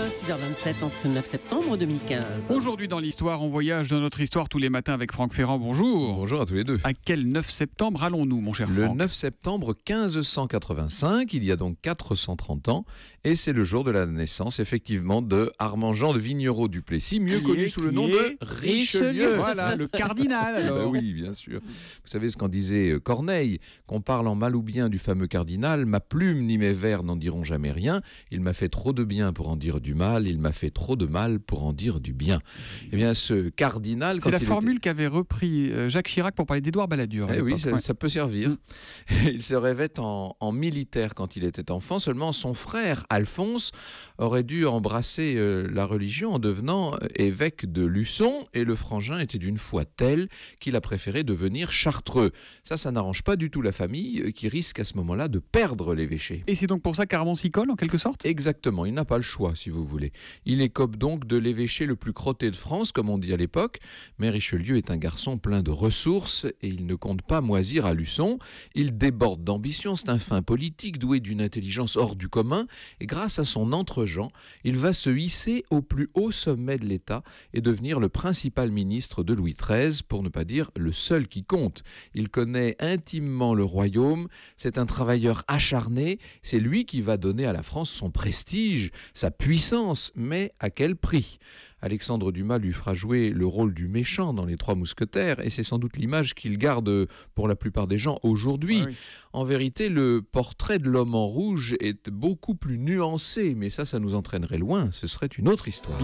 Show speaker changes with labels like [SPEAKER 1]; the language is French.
[SPEAKER 1] 6h27 en ce 9 septembre 2015.
[SPEAKER 2] Aujourd'hui dans l'histoire, on voyage dans notre histoire tous les matins avec Franck Ferrand. Bonjour.
[SPEAKER 3] Bonjour à tous les deux.
[SPEAKER 2] À quel 9 septembre allons-nous, mon cher
[SPEAKER 3] Le
[SPEAKER 2] Franck?
[SPEAKER 3] 9 septembre 1585, il y a donc 430 ans, et c'est le jour de la naissance, effectivement, de Armand-Jean de Vignereau-Duplessis, mieux connu sous le nom de Richelieu.
[SPEAKER 2] Voilà, le cardinal alors.
[SPEAKER 3] Oui, bien sûr. Vous savez ce qu'en disait Corneille, qu'on parle en mal ou bien du fameux cardinal, ma plume ni mes vers n'en diront jamais rien, il m'a fait trop de bien pour en dire du mal, il m'a fait trop de mal pour en dire du bien. Eh bien, ce cardinal...
[SPEAKER 2] C'est la formule qu'avait repris Jacques Chirac pour parler d'Édouard Balladur.
[SPEAKER 3] Eh oui, ça peut servir. Il se rêvait en militaire quand il était enfant, seulement son frère Alphonse aurait dû embrasser la religion en devenant évêque de Luçon, et le frangin était d'une foi telle qu'il a préféré devenir chartreux. Ça n'arrange pas du tout la famille qui risque à ce moment-là de perdre l'évêché.
[SPEAKER 2] Et c'est donc pour ça qu'Armand s'y colle en quelque sorte?
[SPEAKER 3] Exactement, il n'a pas le choix si vous voulez. Il écope donc de l'évêché le plus crotté de France, comme on dit à l'époque, mais Richelieu est un garçon plein de ressources et il ne compte pas moisir à Luçon. Il déborde d'ambition, c'est un fin politique doué d'une intelligence hors du commun, et grâce à son entre-gens, il va se hisser au plus haut sommet de l'État et devenir le principal ministre de Louis XIII, pour ne pas dire le seul qui compte. Il connaît intimement le royaume, c'est un travailleur acharné, c'est lui qui va donner à la France son prestige, sa puissance, mais à quel prix? Alexandre Dumas lui fera jouer le rôle du méchant dans Les Trois Mousquetaires, et c'est sans doute l'image qu'il garde pour la plupart des gens aujourd'hui. Ah oui. En vérité, le portrait de l'homme en rouge est beaucoup plus nuancé, mais ça nous entraînerait loin, ce serait une autre histoire.